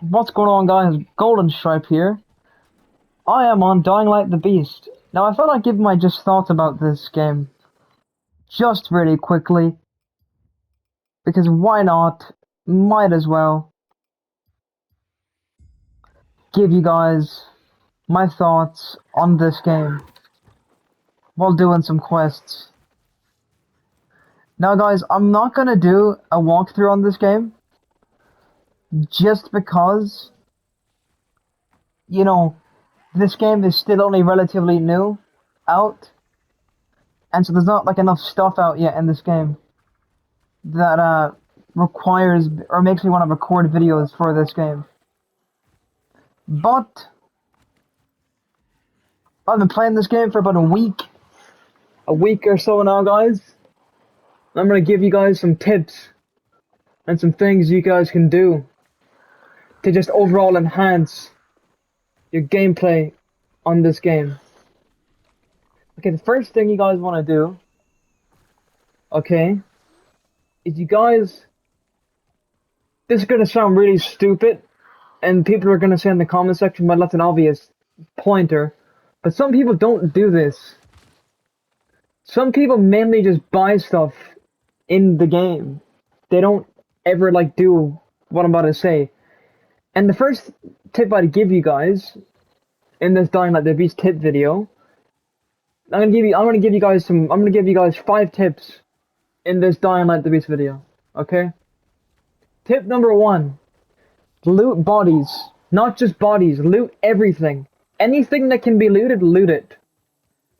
What's going on, guys? Golden Stripe here. I am on Dying Light the Beast. Now, I thought I'd give my just thoughts about this game just really quickly, because why not? Might as well give you guys my thoughts on this game while doing some quests. Now, guys, I'm not gonna do a walkthrough on this game just because, you know, this game is still only relatively new out, and so there's not like enough stuff out yet in this game that requires or makes me want to record videos for this game. But I've been playing this game for about a week or so now, guys. I'm gonna give you guys some tips and some things you guys can do to just overall enhance your gameplay on this game. Okay, the first thing you guys want to do, okay, is you guys. This is gonna sound really stupid, and people are gonna say in the comment section, "Well, that's an obvious pointer," but some people don't do this. Some people mainly just buy stuff in the game. They don't ever like do what I'm about to say. And the first tip I'd give you guys in this Dying Light the Beast tip video, I'm gonna give you guys 5 tips in this Dying Light the Beast video. Okay? Tip number 1. Loot bodies. Not just bodies, loot everything. Anything that can be looted, loot it.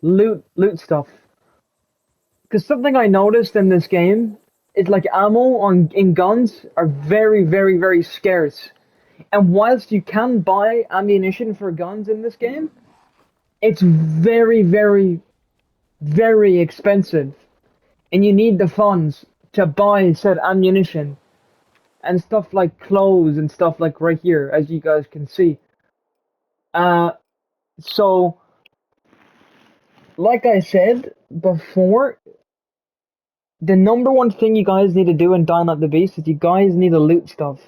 Loot stuff. Because something I noticed in this game is like ammo in guns are very, very, very scarce. And whilst you can buy ammunition for guns in this game, it's very, very, very expensive. And you need the funds to buy said ammunition. And stuff like clothes and stuff like right here, as you guys can see. Uh, so, like I said before, the number one thing you guys need to do in Dying Light the Beast is you guys need to loot stuff.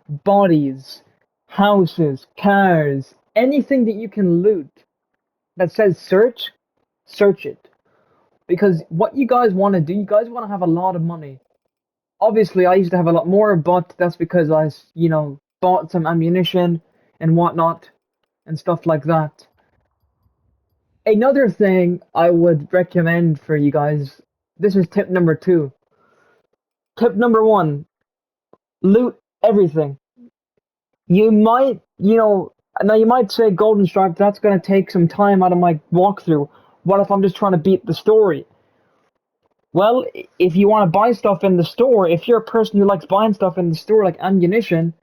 Bodies, houses, cars, anything that you can loot that says search, search it. Because what you guys want to do, you guys want to have a lot of money. Obviously, I used to have a lot more, but that's because I, bought some ammunition and whatnot and stuff like that. Another thing I would recommend for you guys, this is tip number 2. Tip number 1, loot everything. You might, now you might say, Golden Stripe, that's going to take some time out of my walkthrough. What if I'm just trying to beat the story? Well, if you want to buy stuff in the store, if you're a person who likes buying stuff in the store like ammunition,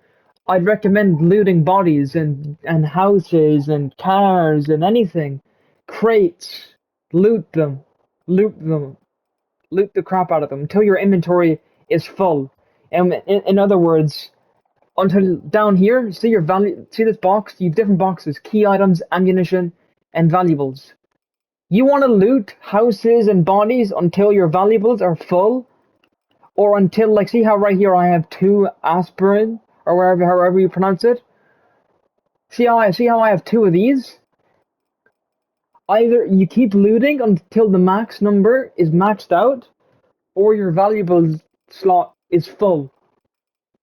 I'd recommend looting bodies and houses and cars and anything. Crates. Loot them. Loot them. Loot the crap out of them until your inventory is full. And in other words, until down here, see this box? You have different boxes, key items, ammunition, and valuables. You want to loot houses and bodies until your valuables are full, or until, like, see how right here I have 2 aspirin, or however you pronounce it. See how I have 2 of these? Either you keep looting until the max number is maxed out, or your valuables slot is full.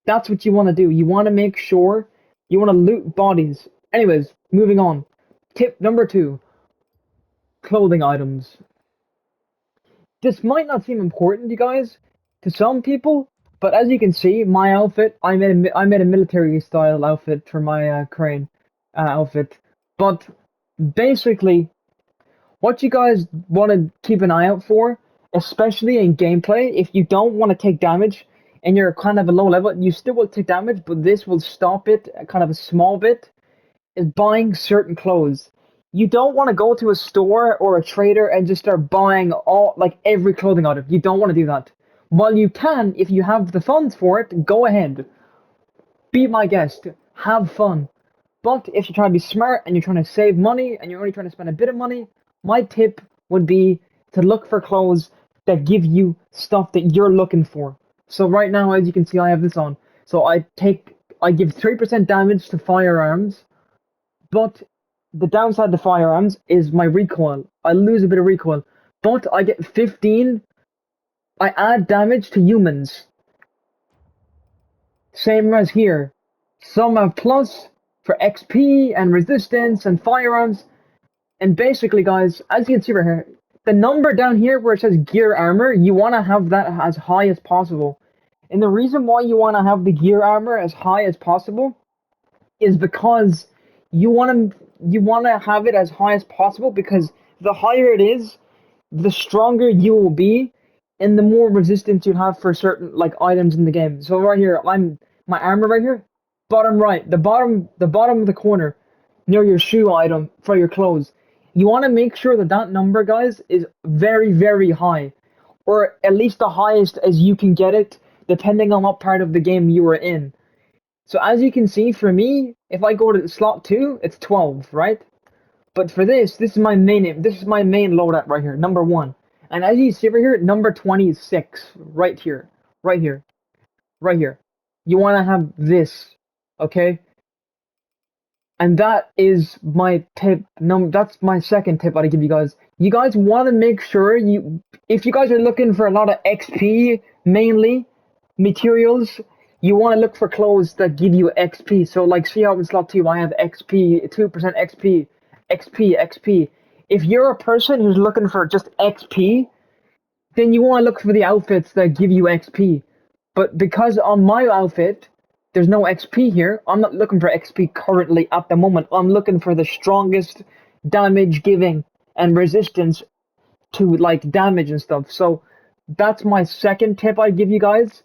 That's what you want to do. You want to make sure you want to loot bodies. Anyways, moving on. Tip number 2. Clothing items. This might not seem important, you guys, to some people, but as you can see, my outfit, I made a military style outfit for my crane outfit. But basically, what you guys want to keep an eye out for, especially in gameplay, if you don't want to take damage and you're kind of a low level, you still will take damage, but this will stop it kind of a small bit, is buying certain clothes. You don't want to go to a store or a trader and just start buying every clothing item. You don't want to do that. While you can, if you have the funds for it, go ahead. Be my guest. Have fun. But if you're trying to be smart and you're trying to save money and you're only trying to spend a bit of money, my tip would be to look for clothes that give you stuff that you're looking for. So right now, as you can see, I have this on. So I take I give 3% damage to firearms, but the downside to firearms is my recoil. I lose a bit of recoil, but I get 15. I add damage to humans. Same as here. Some have plus for XP and resistance and firearms. And basically, guys, as you can see right here, the number down here where it says gear armor, you want to have that as high as possible. And the reason why you want to have the gear armor as high as possible is because you want to have it as high as possible, because the higher it is, the stronger you will be, and the more resistance you have for certain like items in the game. So right here, my armor right here, bottom right, the bottom of the corner, near your shoe item for your clothes. You want to make sure that that number, guys, is very, very high, or at least the highest as you can get it, depending on what part of the game you are in. So as you can see, for me, if I go to slot 2, it's 12, right? But for this is my main loadout right here, number 1. And as you see right here, number 26, right here, right here, right here. You want to have this, okay? And that is my tip. That's my second tip I give you guys. You guys want to make sure if you guys are looking for a lot of XP, mainly materials, you want to look for clothes that give you XP. So like, see how in slot 2 I have XP, 2% XP, XP. If you're a person who's looking for just XP, then you want to look for the outfits that give you XP. But because on my outfit, there's no XP here, I'm not looking for XP currently at the moment. I'm looking for the strongest damage giving and resistance to like damage and stuff. So that's my second tip I give you guys.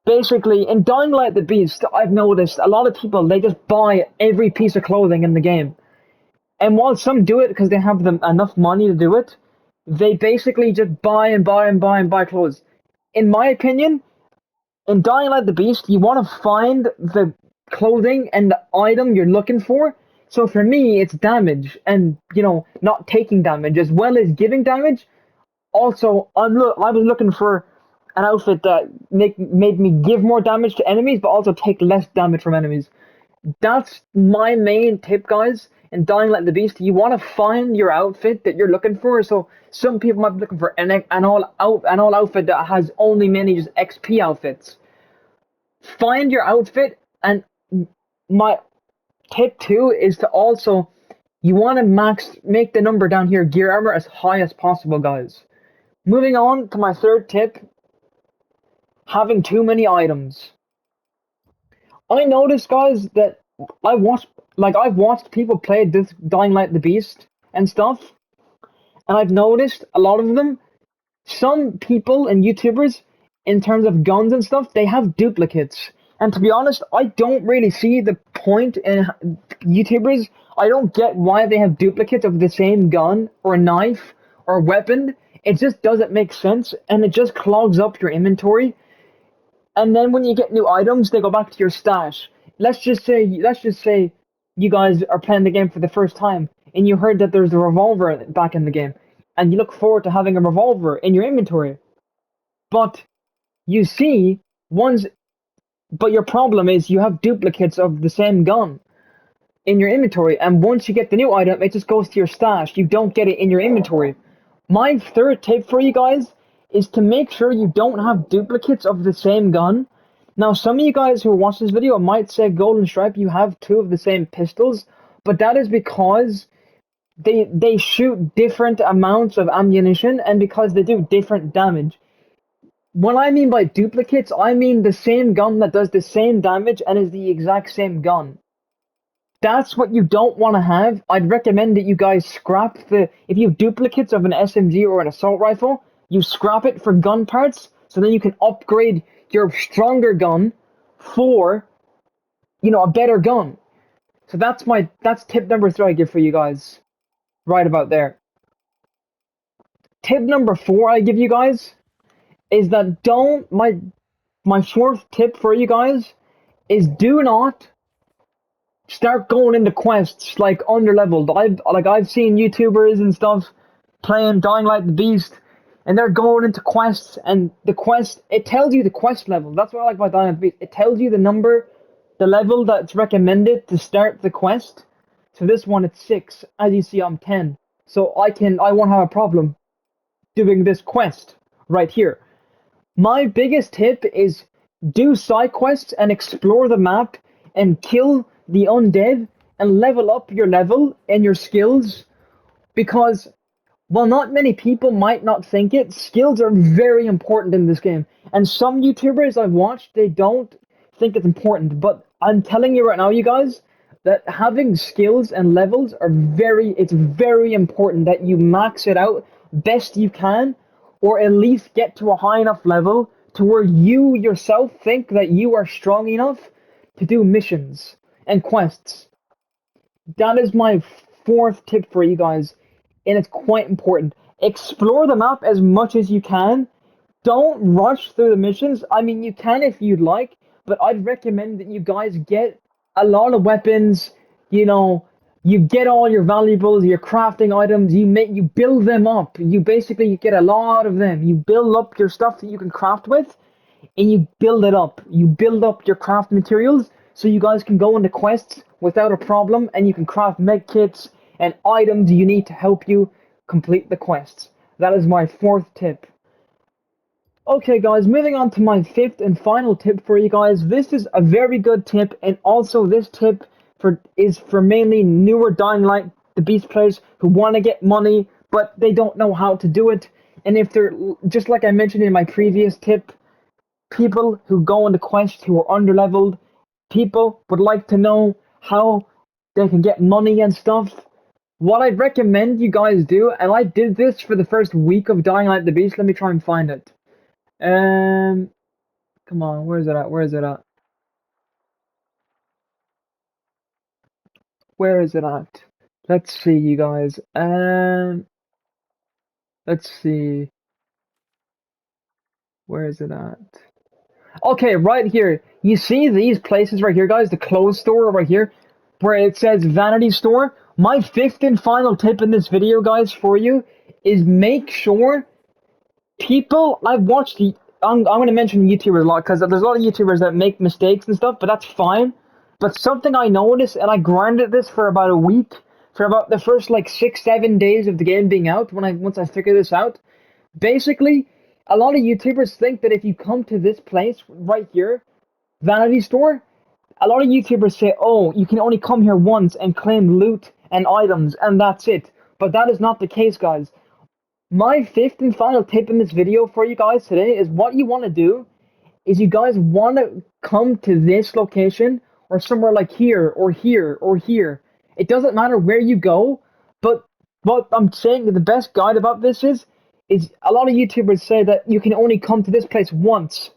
Basically, in Dying Light the Beast, I've noticed a lot of people, they just buy every piece of clothing in the game. And while some do it because they have enough money to do it, they basically just buy and buy and buy and buy clothes. In my opinion, in Dying Light the Beast, you want to find the clothing and the item you're looking for. So for me, it's damage and, not taking damage as well as giving damage. Also, I was looking for an outfit that made me give more damage to enemies, but also take less damage from enemies. That's my main tip, guys. In Dying Light the Beast, you want to find your outfit that you're looking for. So some people might be looking for an all outfit that has only many just XP outfits. Find your outfit, and my tip 2 is to also, you want to make the number down here, gear armor, as high as possible, guys. Moving on to my third tip, having too many items. I noticed, guys, that I've watched people play this Dying Light the Beast and stuff, and I've noticed a lot of them, some people and YouTubers, in terms of guns and stuff, they have duplicates. And to be honest, I don't really see the point in YouTubers. I don't get why they have duplicates of the same gun or knife or weapon. It just doesn't make sense, and it just clogs up your inventory. And then when you get new items, they go back to your stash. Let's just say you guys are playing the game for the first time, and you heard that there's a revolver back in the game, and you look forward to having a revolver in your inventory. But you see, but your problem is you have duplicates of the same gun in your inventory, and once you get the new item, it just goes to your stash. You don't get it in your inventory. My third tip for you guys is to make sure you don't have duplicates of the same gun. Now, some of you guys who watch this video might say, Golden Stripe, you have 2 of the same pistols, but that is because they shoot different amounts of ammunition, and because they do different damage. What I mean by duplicates, I mean the same gun that does the same damage and is the exact same gun. That's what you don't want to have. I'd recommend that you guys scrap if you have duplicates of an SMG or an assault rifle, you scrap it for gun parts, so then you can upgrade your stronger gun for, a better gun. So that's tip number 3 I give for you guys. Right about there. Tip number 4 I give you guys is that my 4th tip for you guys is do not start going into quests like underleveled. I've seen YouTubers and stuff playing Dying Light the Beast, and they're going into quests, and the quest, it tells you the quest level. That's what I like about Dying Light the Beast. It tells you the number, the level that's recommended to start the quest. So this one, it's 6. As you see, I'm 10. So I won't have a problem doing this quest right here. My biggest tip is do side quests and explore the map and kill the undead and level up your level and your skills, because while not many people might not think it, skills are very important in this game. And some YouTubers I've watched, they don't think it's important. But I'm telling you right now, you guys, that having skills and levels are it's very important that you max it out best you can, or at least get to a high enough level to where you yourself think that you are strong enough to do missions and quests. That is my fourth tip for you guys, and it's quite important. Explore the map as much as you can. Don't rush through the missions. I mean, you can if you'd like, but I'd recommend that you guys get a lot of weapons. You know, you get all your valuables, your crafting items. You build them up. You get a lot of them. You build up your stuff that you can craft with, and you build it up. You build up your craft materials so you guys can go into quests without a problem, and you can craft med kits and items you need to help you complete the quests. That is my fourth tip. Okay guys, moving on to my fifth and final tip for you guys. This is a very good tip, and also this tip is for mainly newer Dying Light the Beast players who want to get money but they don't know how to do it. And if they're, just like I mentioned in my previous tip, people who go into quests who are underleveled, people would like to know how they can get money and stuff. What I'd recommend you guys do, and I did this for the first week of Dying Light the Beast. Let me try and find it. Um, Come on, where is it at? Where is it at? Where is it at? Let's see, you guys. Let's see. Where is it at? Okay, right here. You see these places right here, guys? The clothes store right here, where it says Vanity Store. My fifth and final tip in this video, guys, for you is make sure people. I've watched the. I'm going to mention YouTubers a lot because there's a lot of YouTubers that make mistakes and stuff, but that's fine. But something I noticed, and I grinded this for about a week, for about the first like 6-7 days of the game being out. Once I figured this out, basically, a lot of YouTubers think that if you come to this place right here, Vanity Store, a lot of YouTubers say, oh, you can only come here once and claim loot and items, and that's it. But that is not the case, guys. My fifth and final tip in this video for you guys today is what you want to do is you guys want to come to this location or somewhere like here or here or here. It doesn't matter where you go, but what I'm saying, the best guide about this is a lot of YouTubers say that you can only come to this place once,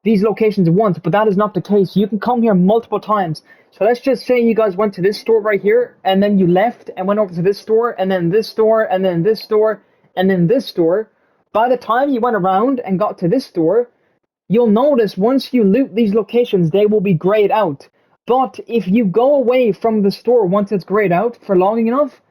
these locations once, but that is not the case. You can come here multiple times. So let's just say you guys went to this store right here, and then you left and went over to this store, and then this store, and then this store, and then this store. By the time you went around and got to this store, you'll notice once you loot these locations, they will be grayed out. But if you go away from the store once it's grayed out for long enough,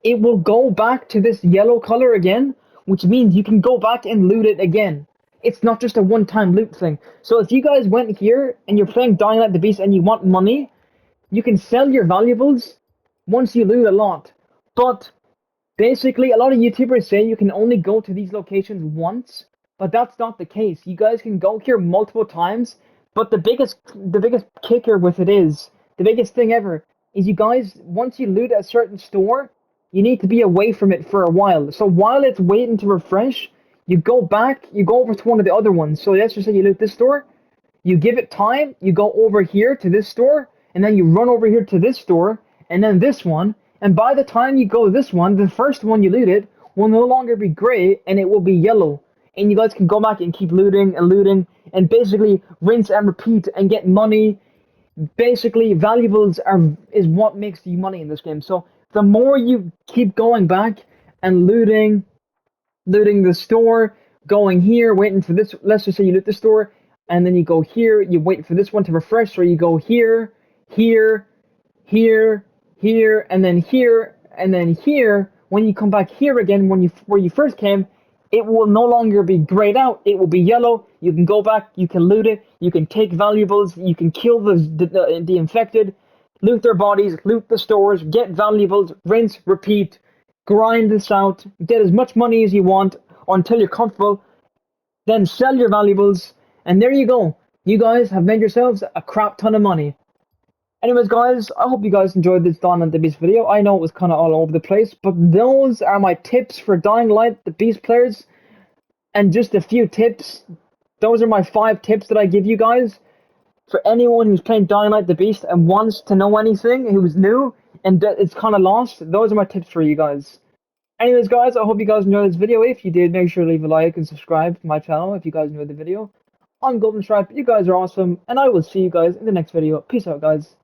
it will go back to this yellow color again, which means you can go back and loot it again. It's not just a one-time loot thing. So if you guys went here and you're playing Dying Light the Beast and you want money, you can sell your valuables once you loot a lot. But basically, a lot of YouTubers say you can only go to these locations once, but that's not the case. You guys can go here multiple times, but the biggest kicker with it is, the biggest thing ever, is you guys, once you loot a certain store, you need to be away from it for a while. So while it's waiting to refresh, you go back, you go over to one of the other ones. So let's just say you loot this store, you give it time, you go over here to this store, and then you run over here to this store, and then this one, and by the time you go to this one, the first one you looted will no longer be gray, and it will be yellow. And you guys can go back and keep looting, and basically rinse and repeat and get money. Basically, valuables is what makes you money in this game. So the more you keep going back and looting the store, going here, waiting for this, let's just say you loot the store, and then you go here, you wait for this one to refresh, or you go here, here, here, here, and then here, and then here. when you come back here again, where you first came, it will no longer be grayed out. It will be yellow. You can go back. You can loot it. You can take valuables. You can kill the infected, loot their bodies, loot the stores, get valuables, rinse, repeat, grind this out, get as much money as you want until you're comfortable. Then sell your valuables, and there you go. You guys have made yourselves a crap ton of money. Anyways, guys, I hope you guys enjoyed this Dying the Beast video. I know it was kind of all over the place, but those are my tips for Dying Light the Beast players. And just a few tips. Those are my 5 tips that I give you guys. For anyone who's playing Dying Light the Beast and wants to know anything, who's new, and it's kind of lost, those are my tips for you guys. Anyways, guys, I hope you guys enjoyed this video. If you did, make sure to leave a like and subscribe to my channel if you guys enjoyed the video. I'm Golden Stripe, you guys are awesome, and I will see you guys in the next video. Peace out, guys.